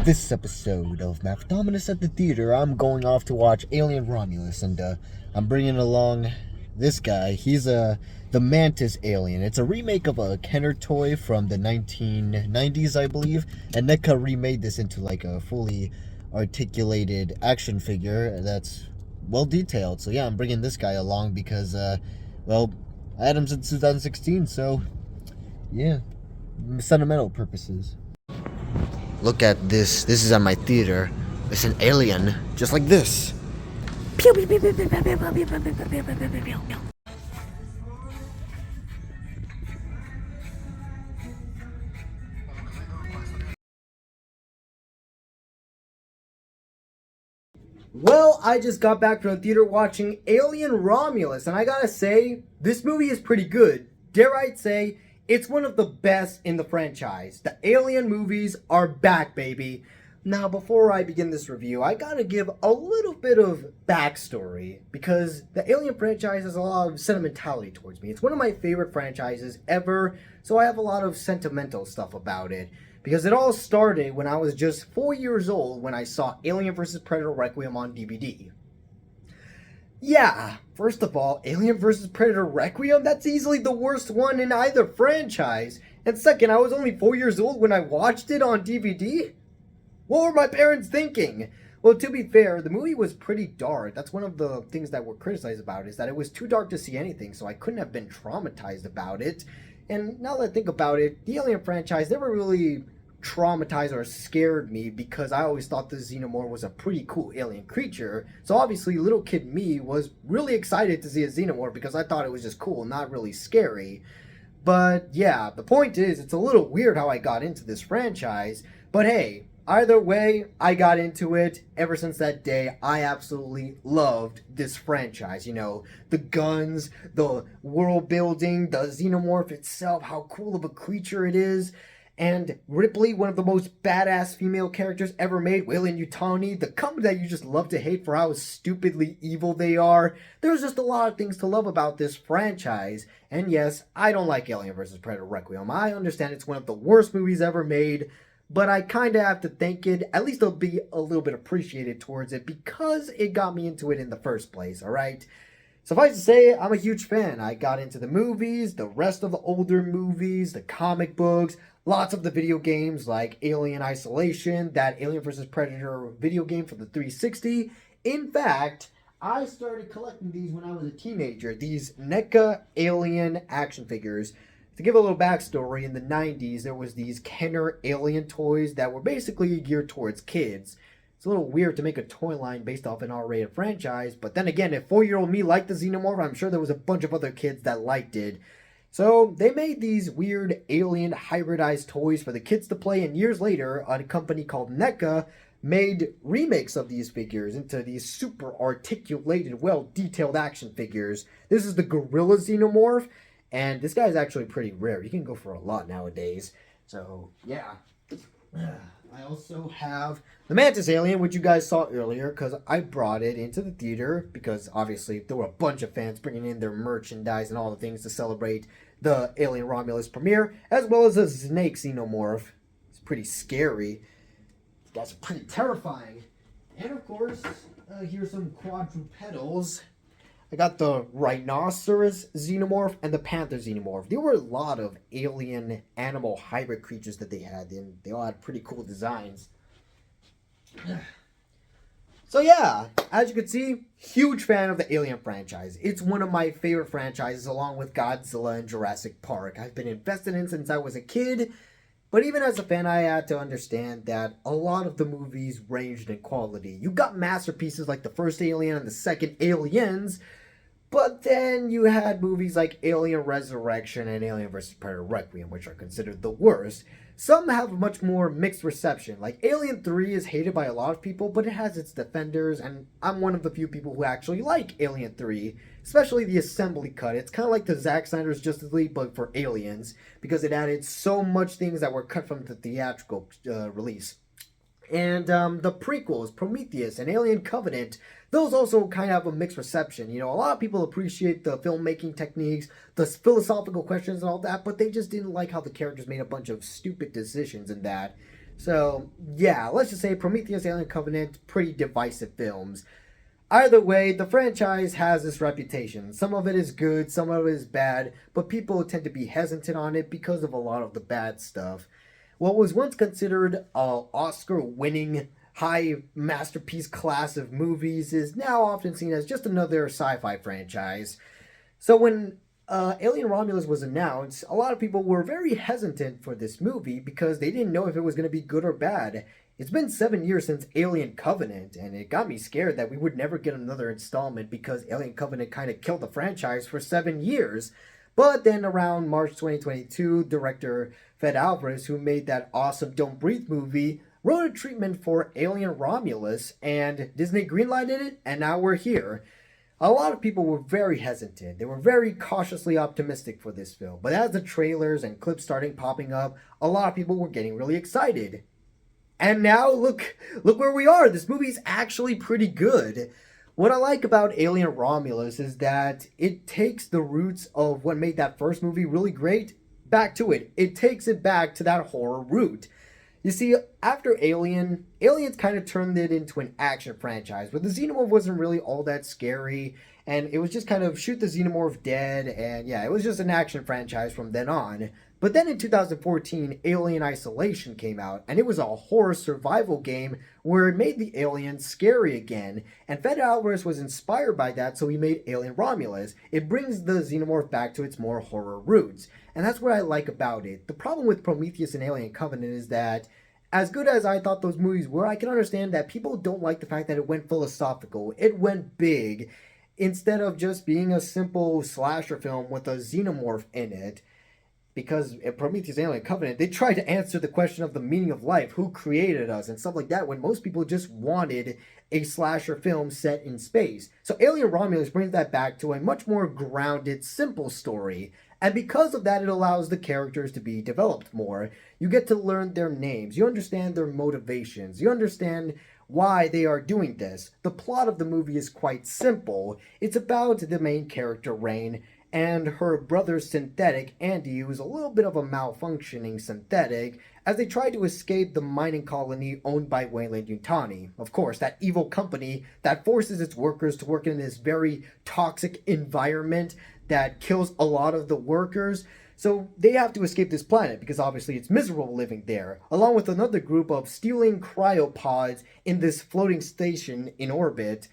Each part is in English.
This episode of Mafdominus at the Theater, I'm going off to watch Alien Romulus, and I'm bringing along this guy. He's the Mantis alien. It's a remake of a Kenner toy from the 1990s, I believe, and NECA remade this into like a fully articulated action figure that's well detailed. So yeah, I'm bringing this guy along because, well, I had him since 2016, so yeah, sentimental purposes. Look at this. This is at my theater. It's an alien, just like this. Well, I just got back from the theater watching Alien Romulus, and I gotta say, this movie is pretty good. Dare I say, it's one of the best in the franchise. The Alien movies are back, baby. Now, before I begin this review, I gotta give a little bit of backstory, because the Alien franchise has a lot of sentimentality towards me. It's one of my favorite franchises ever, so I have a lot of sentimental stuff about it. Because it all started when I was just 4 years old when I saw Alien vs. Predator Requiem on DVD. Yeah, first of all, Alien vs. Predator Requiem, that's easily the worst one in either franchise. And second, I was only 4 years old when I watched it on DVD? What were my parents thinking? Well, to be fair, the movie was pretty dark. That's one of the things that were criticized about it, is that it was too dark to see anything, so I couldn't have been traumatized about it. And now that I think about it, the Alien franchise never really traumatized or scared me, because I always thought the Xenomorph was a pretty cool alien creature. So obviously, little kid me was really excited to see a Xenomorph because I thought it was just cool, not really scary. But yeah, the point is, it's a little weird how I got into this franchise. But hey, either way, I got into it. Ever since that day, I absolutely loved this franchise. You know, the guns, the world building, the Xenomorph itself, how cool of a creature it is. And Ripley, one of the most badass female characters ever made, Weyland-Yutani, the company that you just love to hate for how stupidly evil they are. There's just a lot of things to love about this franchise. And yes, I don't like Alien vs. Predator Requiem. I understand it's one of the worst movies ever made, but I kind of have to thank it. At least I'll be a little bit appreciated towards it because it got me into it in the first place, alright? Suffice to say, I'm a huge fan. I got into the movies, the rest of the older movies, the comic books, lots of the video games like Alien Isolation, that Alien vs. Predator video game for the 360. In fact, I started collecting these when I was a teenager, these NECA Alien action figures. To give a little backstory, in the 90s, there was these Kenner Alien toys that were basically geared towards kids. It's a little weird to make a toy line based off an R-rated franchise, but then again, if 4-year-old me liked the Xenomorph, I'm sure there was a bunch of other kids that liked it. So they made these weird alien hybridized toys for the kids to play, and years later, a company called NECA made remakes of these figures into these super articulated, well-detailed action figures. This is the Gorilla Xenomorph, and this guy is actually pretty rare. You can go for a lot nowadays. So, yeah. I also have the Mantis alien, which you guys saw earlier, because I brought it into the theater, because obviously there were a bunch of fans bringing in their merchandise and all the things to celebrate the Alien Romulus premiere, as well as a snake Xenomorph. It's pretty scary. These guys are pretty terrifying. And of course, here's some quadrupedals. I got the Rhinoceros Xenomorph and the Panther Xenomorph. There were a lot of alien animal hybrid creatures that they had, and they all had pretty cool designs. So yeah, as you can see, huge fan of the Alien franchise. It's one of my favorite franchises along with Godzilla and Jurassic Park. I've been invested in since I was a kid, but even as a fan, I had to understand that a lot of the movies ranged in quality. You got masterpieces like the first Alien and the second Aliens, but then you had movies like Alien Resurrection and Alien vs. Predator Requiem, which are considered the worst. Some have much more mixed reception. Like Alien 3 is hated by a lot of people, but it has its defenders, and I'm one of the few people who actually like Alien 3, especially the assembly cut. It's kind of like the Zack Snyder's Justice League, but for aliens, because it added so much things that were cut from the theatrical release. And the prequels, Prometheus and Alien Covenant, those also kind of have a mixed reception. You know, a lot of people appreciate the filmmaking techniques, the philosophical questions and all that, but they just didn't like how the characters made a bunch of stupid decisions in that. So, yeah, let's just say Prometheus Alien Covenant, pretty divisive films. Either way, the franchise has this reputation. Some of it is good, some of it is bad, but people tend to be hesitant on it because of a lot of the bad stuff. What was once considered a Oscar-winning high masterpiece class of movies is now often seen as just another sci-fi franchise. So when Alien Romulus was announced, a lot of people were very hesitant for this movie because they didn't know if it was going to be good or bad. It's been 7 years since Alien Covenant, and it got me scared that we would never get another installment because Alien Covenant kind of killed the franchise for 7 years. But then around March 2022, director Fede Alvarez, who made that awesome Don't Breathe movie, wrote a treatment for Alien Romulus, and Disney greenlighted it, and now we're here. A lot of people were very hesitant. They were very cautiously optimistic for this film. But as the trailers and clips started popping up, a lot of people were getting really excited. And now look where we are. This movie's actually pretty good. What I like about Alien Romulus is that it takes the roots of what made that first movie really great back to it. It takes it back to that horror root. You see, after Aliens kind of turned it into an action franchise, but the Xenomorph wasn't really all that scary, and it was just kind of shoot the Xenomorph dead, and yeah, it was just an action franchise from then on. But then in 2014, Alien Isolation came out, and it was a horror survival game where it made the aliens scary again, and Fede Alvarez was inspired by that, so he made Alien Romulus. It brings the Xenomorph back to its more horror roots, and that's what I like about it. The problem with Prometheus and Alien Covenant is that, as good as I thought those movies were, I can understand that people don't like the fact that it went philosophical. It went big, instead of just being a simple slasher film with a Xenomorph in it. Because in Prometheus Alien Covenant, they tried to answer the question of the meaning of life, who created us, and stuff like that, when most people just wanted a slasher film set in space. So Alien Romulus brings that back to a much more grounded, simple story. And because of that, it allows the characters to be developed more. You get to learn their names. You understand their motivations. You understand why they are doing this. The plot of the movie is quite simple. It's about the main character, Rain, and her brother synthetic, Andy, who's a little bit of a malfunctioning synthetic, as they try to escape the mining colony owned by Weyland-Yutani. Of course, that evil company that forces its workers to work in this very toxic environment that kills a lot of the workers. So they have to escape this planet because obviously it's miserable living there, along with another group of stealing cryopods in this floating station in orbit.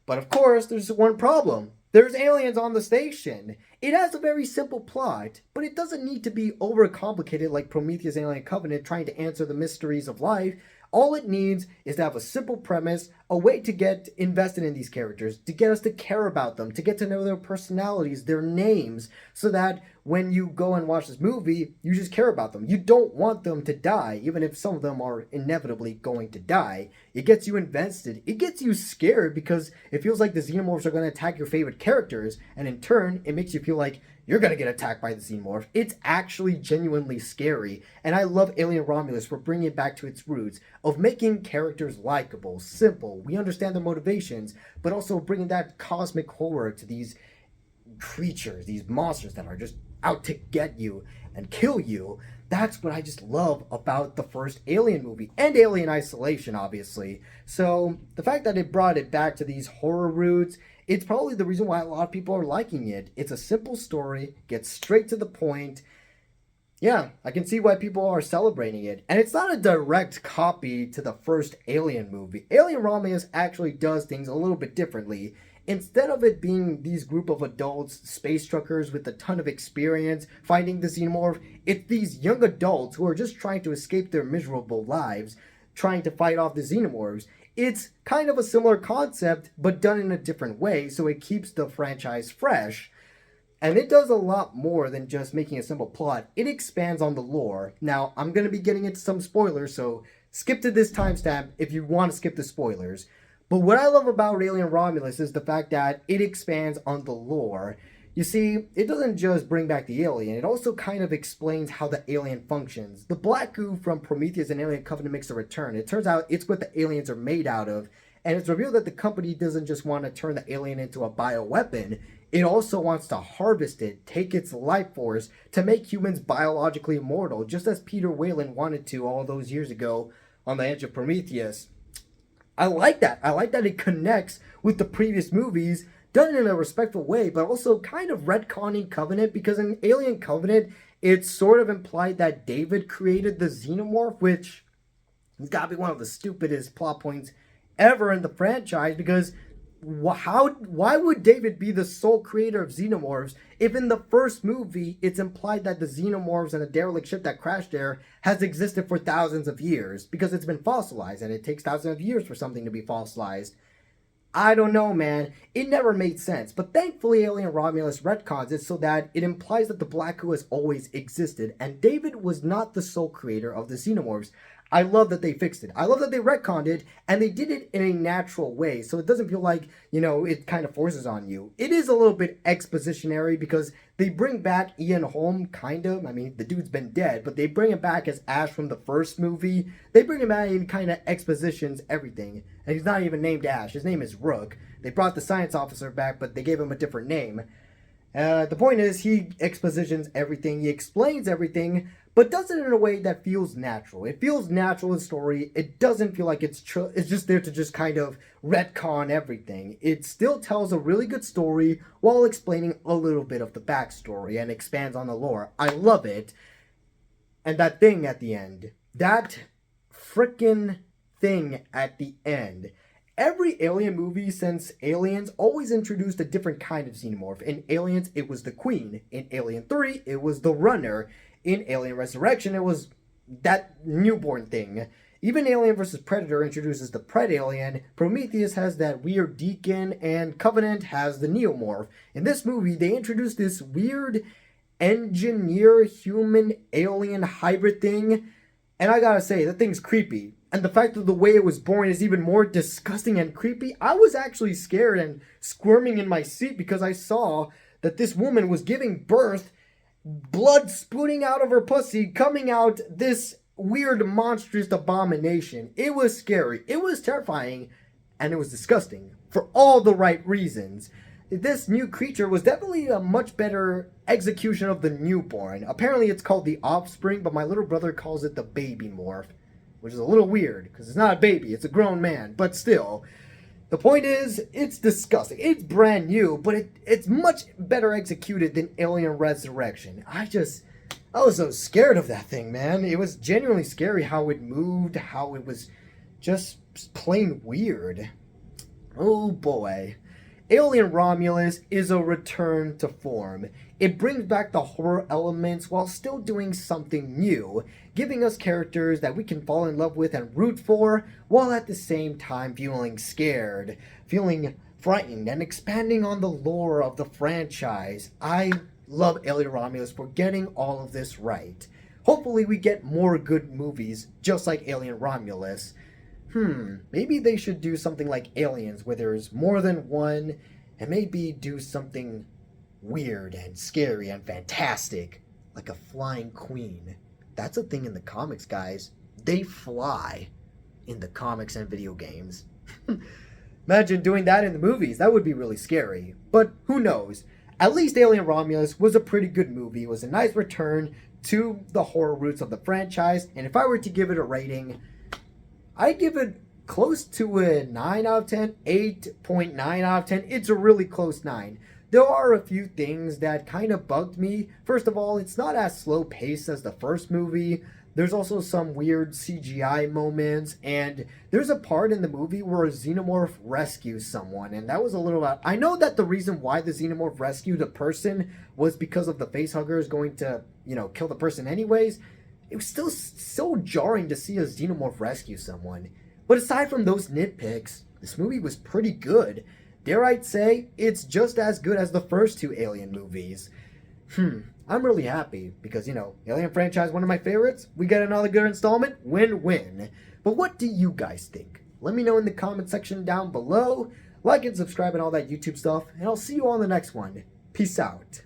But of course, there's one problem. There's aliens on the station. It has a very simple plot, but it doesn't need to be overcomplicated like Prometheus Alien Covenant trying to answer the mysteries of life. All it needs is to have a simple premise, a way to get invested in these characters, to get us to care about them, to get to know their personalities, their names, so that when you go and watch this movie, you just care about them. You don't want them to die, even if some of them are inevitably going to die. It gets you invested. It gets you scared because it feels like the Xenomorphs are going to attack your favorite characters, and in turn, it makes you feel like you're going to get attacked by the Xenomorph. It's actually genuinely scary, and I love Alien Romulus for bringing it back to its roots of making characters likable, simple, we understand their motivations, but also bringing that cosmic horror to these creatures, these monsters that are just out to get you and kill you. That's what I just love about the first Alien movie, and Alien Isolation, obviously. So the fact that it brought it back to these horror roots, it's probably the reason why a lot of people are liking it. It's a simple story, gets straight to the point. Yeah, I can see why people are celebrating it. And it's not a direct copy to the first Alien movie. Alien Romulus actually does things a little bit differently. Instead of it being these group of adults, space truckers with a ton of experience fighting the Xenomorph, it's these young adults who are just trying to escape their miserable lives, trying to fight off the Xenomorphs. It's kind of a similar concept, but done in a different way, so it keeps the franchise fresh. And it does a lot more than just making a simple plot. It expands on the lore. Now, I'm going to be getting into some spoilers, so skip to this timestamp if you want to skip the spoilers. But what I love about Alien Romulus is the fact that it expands on the lore. You see, it doesn't just bring back the alien, it also kind of explains how the alien functions. The black goo from Prometheus and Alien Covenant makes a return. It turns out it's what the aliens are made out of, And it's revealed that the company doesn't just want to turn the alien into a bioweapon, it also wants to harvest it, take its life force, to make humans biologically immortal, just as Peter Whalen wanted to all those years ago on the Edge of Prometheus. I like that. I like that it connects with the previous movies, done in a respectful way, but also kind of retconning Covenant, because in Alien Covenant, it's sort of implied that David created the xenomorph, which has got to be one of the stupidest plot points ever in the franchise, because why would David be the sole creator of xenomorphs if in the first movie it's implied that the xenomorphs and a derelict ship that crashed there has existed for thousands of years because it's been fossilized, and it takes thousands of years for something to be fossilized? I don't know, man. It never made sense. But thankfully, Alien Romulus retcons it so that it implies that the Black Goo has always existed, and David was not the sole creator of the xenomorphs. I love that they fixed it. I love that they retconned it, and they did it in a natural way, so it doesn't feel like, it kind of forces on you. It is a little bit expositionary because they bring back Ian Holm, kind of. I mean, the dude's been dead, but they bring him back as Ash from the first movie. They bring him back and kind of expositions everything. And he's not even named Ash. His name is Rook. They brought the science officer back, but they gave him a different name. The point is, he expositions everything, he explains everything, but does it in a way that feels natural. It feels natural in the story. It doesn't feel like it's just there to just kind of retcon everything. It still tells a really good story while explaining a little bit of the backstory and expands on the lore. I love it. And that thing at the end. That frickin' thing at the end. Every Alien movie since Aliens always introduced a different kind of xenomorph. In Aliens, it was the Queen. In Alien 3, it was the Runner. In Alien Resurrection, it was that newborn thing. Even Alien vs. Predator introduces the Pred-Alien. Prometheus has that weird Deacon, and Covenant has the Neomorph. In this movie, they introduced this weird engineer-human-alien hybrid thing, and I gotta say, that thing's creepy. And the fact that the way it was born is even more disgusting and creepy. I was actually scared and squirming in my seat because I saw that this woman was giving birth, blood spooting out of her pussy, coming out this weird monstrous abomination. It was scary, it was terrifying, and it was disgusting for all the right reasons. This new creature was definitely a much better execution of the newborn. Apparently it's called the offspring, but my little brother calls it the baby morph, which is a little weird because it's not a baby, it's a grown man, but still. The point is, it's disgusting. It's brand new, but it's much better executed than Alien Resurrection. I was so scared of that thing, man. It was genuinely scary how it moved, how it was just plain weird. Oh boy. Alien Romulus is a return to form. It brings back the horror elements while still doing something new, giving us characters that we can fall in love with and root for, while at the same time feeling scared, feeling frightened, and expanding on the lore of the franchise. I love Alien Romulus for getting all of this right. Hopefully we get more good movies just like Alien Romulus. Maybe they should do something like Aliens, where there's more than one, and maybe do something weird and scary and fantastic, like a flying queen. That's a thing in the comics, guys. They fly in the comics and video games. Imagine doing that in the movies. That would be really scary. But who knows? At least Alien Romulus was a pretty good movie. It was a nice return to the horror roots of the franchise. And if I were to give it a rating, I'd give it close to a 9 out of 10, 8.9 out of 10. It's a really close 9. There are a few things that kind of bugged me. First of all, it's not as slow paced as the first movie. There's also some weird CGI moments, and there's a part in the movie where a xenomorph rescues someone, and that was a little out. I know that the reason why the xenomorph rescued a person was because of the facehuggers going to, kill the person anyways. It was still so jarring to see a xenomorph rescue someone. But aside from those nitpicks, this movie was pretty good. Dare I say, it's just as good as the first two Alien movies. I'm really happy because, Alien franchise, one of my favorites. We get another good installment, win-win. But what do you guys think? Let me know in the comment section down below. Like and subscribe and all that YouTube stuff, and I'll see you on the next one. Peace out.